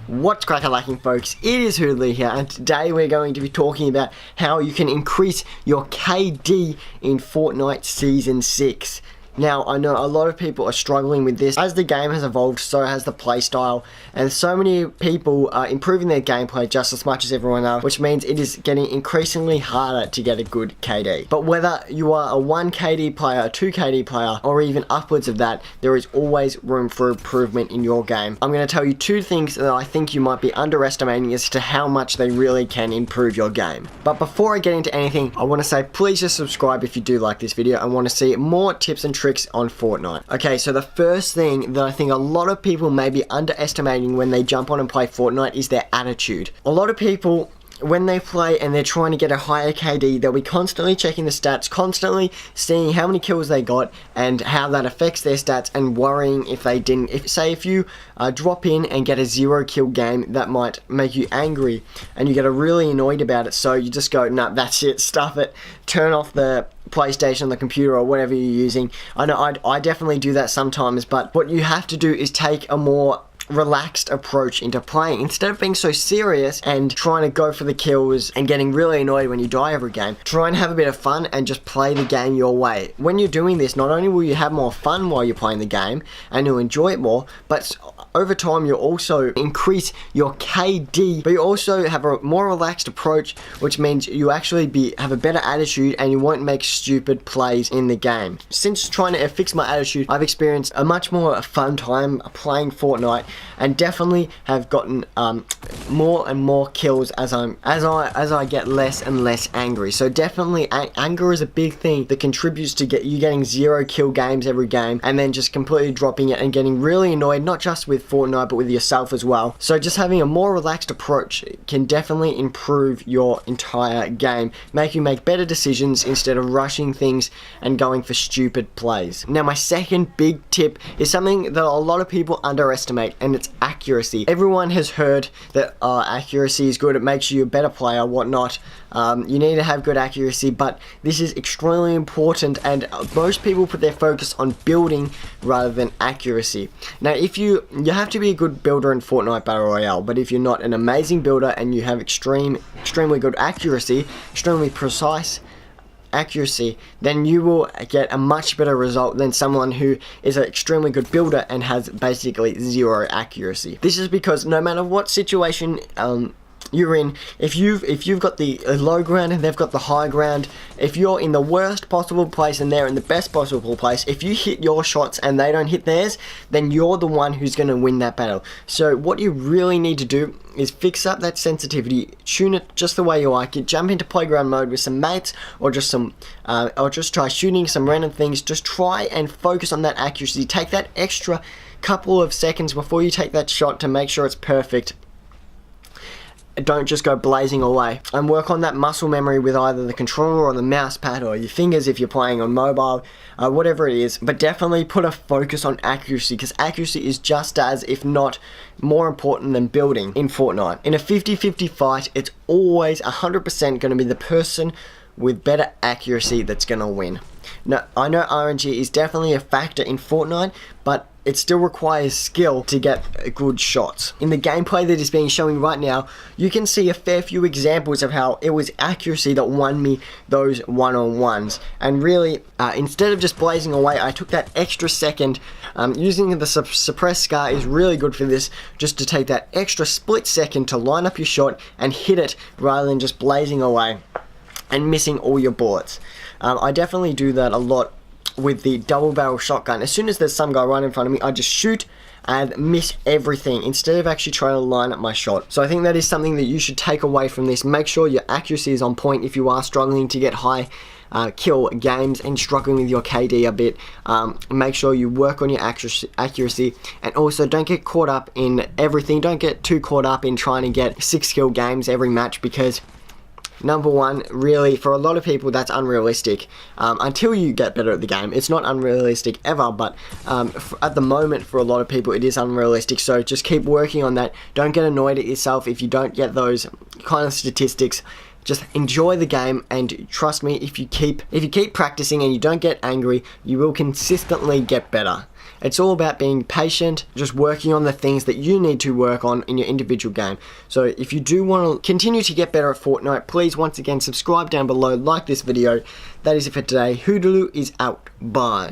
What's crack-a-lacking, folks? It is Hoodley here, and today we're going to be talking about how you can increase your KD in Fortnite Season 6. Now, I know a lot of people are struggling with this. As the game has evolved, so has the playstyle, and so many people are improving their gameplay just as much as everyone else, which means it is getting increasingly harder to get a good KD. But whether you are a 1 KD player, a 2 KD player, or even upwards of that, there is always room for improvement in your game. I'm going to tell you 2 things that I think you might be underestimating as to how much they really can improve your game. But before I get into anything, I want to say please just subscribe if you do like this video and want to see more tips and tricks on Fortnite. Okay, so the first thing that I think a lot of people may be underestimating when they jump on and play Fortnite is their attitude. A lot of people, when they play and they're trying to get a higher KD, they'll be constantly checking the stats, constantly seeing how many kills they got and how that affects their stats, and worrying if they didn't. If you drop in and get a 0 kill game, that might make you angry and you get really annoyed about it, so you just go, nah, that's it, stuff it, turn off the PlayStation, the computer, or whatever you're using. I know I definitely do that sometimes, but what you have to do is take a more relaxed approach into playing. Instead of being so serious and trying to go for the kills and getting really annoyed when you die every game, try and have a bit of fun and just play the game your way. When you're doing this, not only will you have more fun while you're playing the game and you'll enjoy it more, but over time you'll also increase your KD, but you also have a more relaxed approach, which means you actually have a better attitude and you won't make stupid plays in the game. Since trying to fix my attitude, I've experienced a much more fun time playing Fortnite, and definitely have gotten more and more kills as I get less and less angry. So definitely anger is a big thing that contributes to you getting 0 kill games every game and then just completely dropping it and getting really annoyed, not just with Fortnite but with yourself as well. So just having a more relaxed approach can definitely improve your entire game, make you make better decisions instead of rushing things and going for stupid plays. Now, my second big tip is something that a lot of people underestimate, and it's accuracy. Everyone has heard that accuracy is good, it makes you a better player, whatnot. You need to have good accuracy, but this is extremely important, and most people put their focus on building rather than accuracy. Now, if you have to be a good builder in Fortnite Battle Royale, but if you're not an amazing builder and you have extremely good accuracy, extremely precise accuracy, then you will get a much better result than someone who is an extremely good builder and has basically 0 accuracy. This is because no matter what situation you're in, if you've got the low ground and they've got the high ground, if you're in the worst possible place and they're in the best possible place, if you hit your shots and they don't hit theirs, then you're the one who's going to win that battle. So what you really need to do is fix up that sensitivity, tune it just the way you like it, jump into playground mode with some mates, or just try shooting some random things. Just try and focus on that accuracy. Take that extra couple of seconds before you take that shot to make sure it's perfect. Don't just go blazing away, and work on that muscle memory with either the controller or the mouse pad or your fingers if you're playing on mobile, whatever it is. But definitely put a focus on accuracy, because accuracy is just as, if not more important than building in Fortnite. In a 50-50 fight, it's always 100% going to be the person with better accuracy that's going to win. Now, I know RNG is definitely a factor in Fortnite, but it still requires skill to get good shots. In the gameplay that is being shown right now, you can see a fair few examples of how it was accuracy that won me those one-on-ones. And really, instead of just blazing away, I took that extra second. Using the suppress scar is really good for this, just to take that extra split second to line up your shot and hit it rather than just blazing away and missing all your bullets. I definitely do that a lot with the double barrel shotgun. As soon as there's some guy right in front of me, I just shoot and miss everything instead of actually trying to line up my shot. So I think that is something that you should take away from this. Make sure your accuracy is on point if you are struggling to get high kill games and struggling with your KD a bit. Make sure you work on your accuracy, and also don't get caught up in everything. Don't get too caught up in trying to get 6 kill games every match, because number one, really, for a lot of people, that's unrealistic. Until you get better at the game, it's not unrealistic ever, but at the moment, for a lot of people, it is unrealistic. So just keep working on that. Don't get annoyed at yourself if you don't get those kind of statistics. Just enjoy the game, and trust me, if you keep practicing and you don't get angry, you will consistently get better. It's all about being patient, just working on the things that you need to work on in your individual game. So if you do want to continue to get better at Fortnite, please once again subscribe down below, like this video. That is it for today. Hoodaloo is out. Bye.